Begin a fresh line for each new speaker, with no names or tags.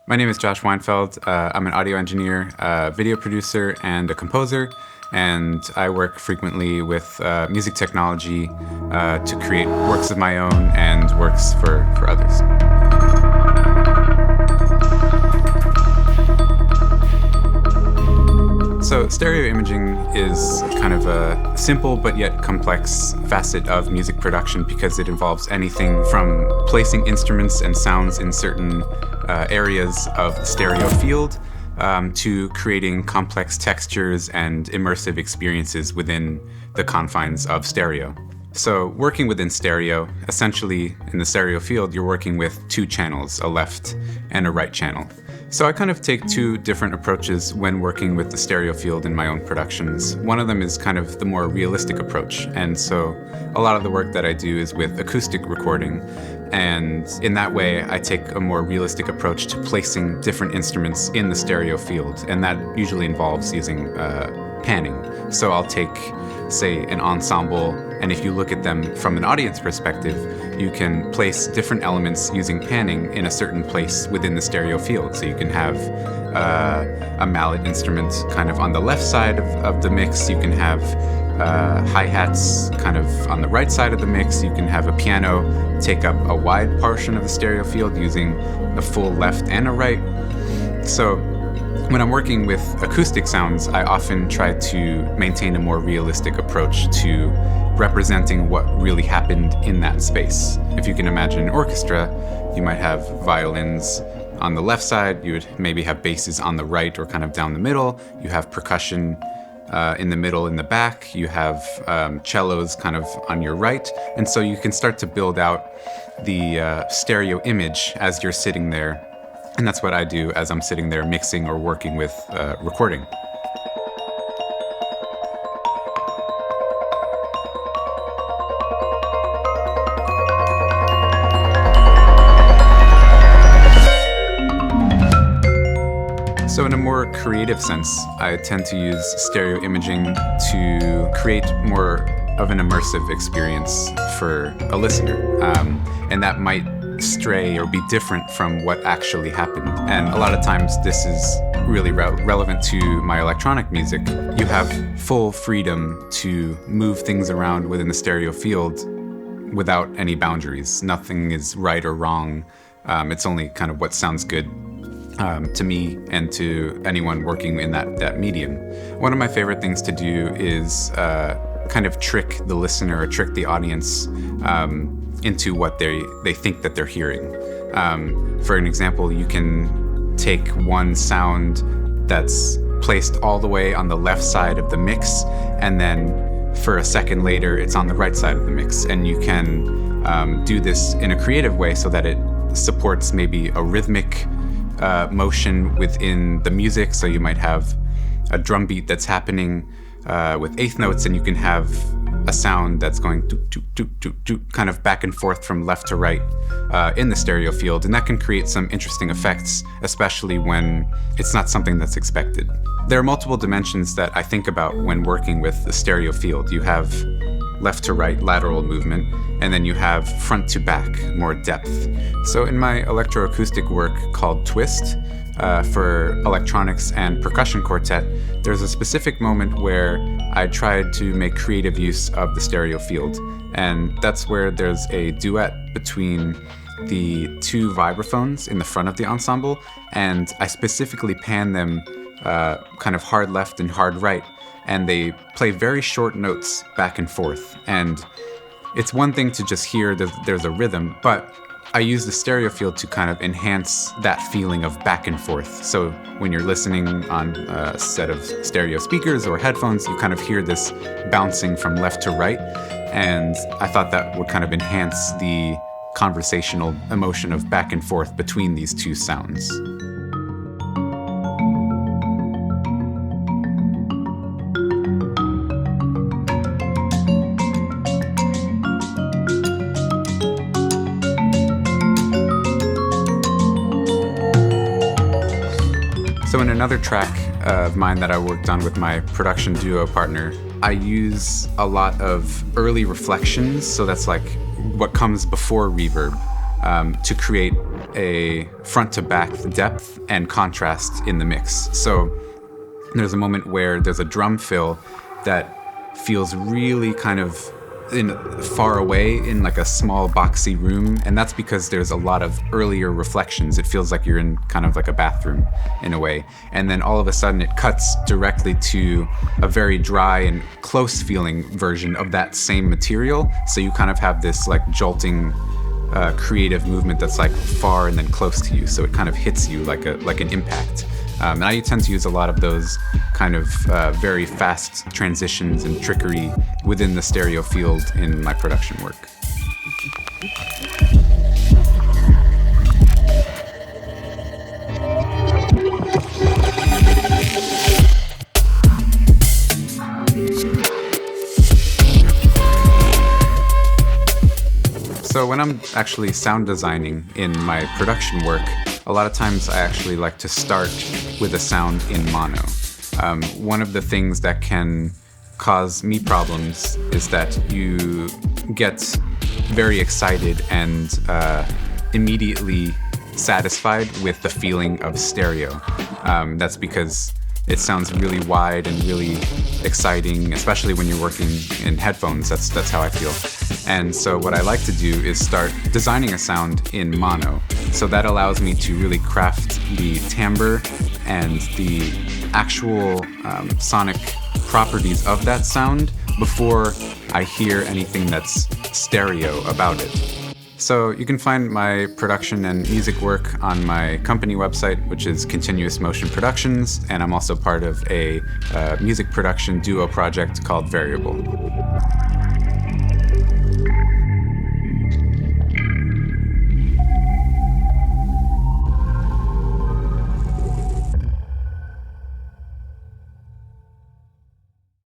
My name is Josh Weinfeld. I'm an audio engineer, video producer, and a composer, and I work frequently with music technology to create works of my own and works for others. So stereo imaging is kind of a simple but yet complex facet of music production because it involves anything from placing instruments and sounds in certain areas of the stereo field to creating complex textures and immersive experiences within the confines of stereo. So working within stereo, essentially in the stereo field, you're working with two channels, a left and a right channel. So I kind of take two different approaches when working with the stereo field in my own productions. One of them is kind of the more realistic approach, and so a lot of the work that I do is with acoustic recording, and in that way I take a more realistic approach to placing different instruments in the stereo field, and that usually involves using panning. So I'll take, say, an ensemble, and if you look at them from an audience perspective, you can place different elements using panning in a certain place within the stereo field. So you can have a mallet instrument kind of on the left side of the mix. You can have hi-hats kind of on the right side of the mix. You can have a piano take up a wide portion of the stereo field using a full left and a right. So when I'm working with acoustic sounds, I often try to maintain a more realistic approach to representing what really happened in that space. If you can imagine an orchestra, you might have violins on the left side, you would maybe have basses on the right or kind of down the middle, you have percussion in the middle, in the back, you have cellos kind of on your right, and so you can start to build out the stereo image as you're sitting there. And that's what I do as I'm sitting there mixing or working with recording. So in a more creative sense, I tend to use stereo imaging to create more of an immersive experience for a listener. And that might stray or be different from what actually happened. And a lot of times this is really relevant to my electronic music. You have full freedom to move things around within the stereo field without any boundaries. Nothing is right or wrong. It's only kind of what sounds good to me and to anyone working in that medium. One of my favorite things to do is kind of trick the listener or trick the audience into what they think that they're hearing. For an example, you can take one sound that's placed all the way on the left side of the mix, and then for a second later, it's on the right side of the mix. And you can do this in a creative way so that it supports maybe a rhythmic motion within the music. So you might have a drum beat that's happening with eighth notes, and you can have a sound that's going kind of back and forth from left to right in the stereo field, and that can create some interesting effects, especially when it's not something that's expected. There are multiple dimensions that I think about when working with the stereo field. You have left to right, lateral movement, and then you have front to back, more depth. So in my electroacoustic work called Twist, for electronics and percussion quartet, there's a specific moment where I tried to make creative use of the stereo field. And that's where there's a duet between the two vibraphones in the front of the ensemble, and I specifically pan them kind of hard left and hard right, and they play very short notes back and forth. And it's one thing to just hear there's a rhythm, but I use the stereo field to kind of enhance that feeling of back and forth. So when you're listening on a set of stereo speakers or headphones, you kind of hear this bouncing from left to right. And I thought that would kind of enhance the conversational emotion of back and forth between these two sounds. So in another track of mine that I worked on with my production duo partner, I use a lot of early reflections, so that's like what comes before reverb, to create a front-to-back depth and contrast in the mix. So there's a moment where there's a drum fill that feels really kind of far away in like a small boxy room, and that's because there's a lot of earlier reflections. It feels like you're in kind of like a bathroom in a way, and then all of a sudden it cuts directly to a very dry and close feeling version of that same material, so you kind of have this like jolting creative movement that's like far and then close to you, so it kind of hits you like an impact. And I tend to use a lot of those kind of very fast transitions and trickery within the stereo field in my production work. So when I'm actually sound designing in my production work, a lot of times I actually like to start with a sound in mono. One of the things that can cause me problems is that you get very excited and immediately satisfied with the feeling of stereo. That's because it sounds really wide and really exciting, especially when you're working in headphones. That's how I feel. And so what I like to do is start designing a sound in mono. So that allows me to really craft the timbre and the actual sonic properties of that sound before I hear anything that's stereo about it. So you can find my production and music work on my company website, which is Continuous Motion Productions, and I'm also part of a music production duo project called VXRIABLE.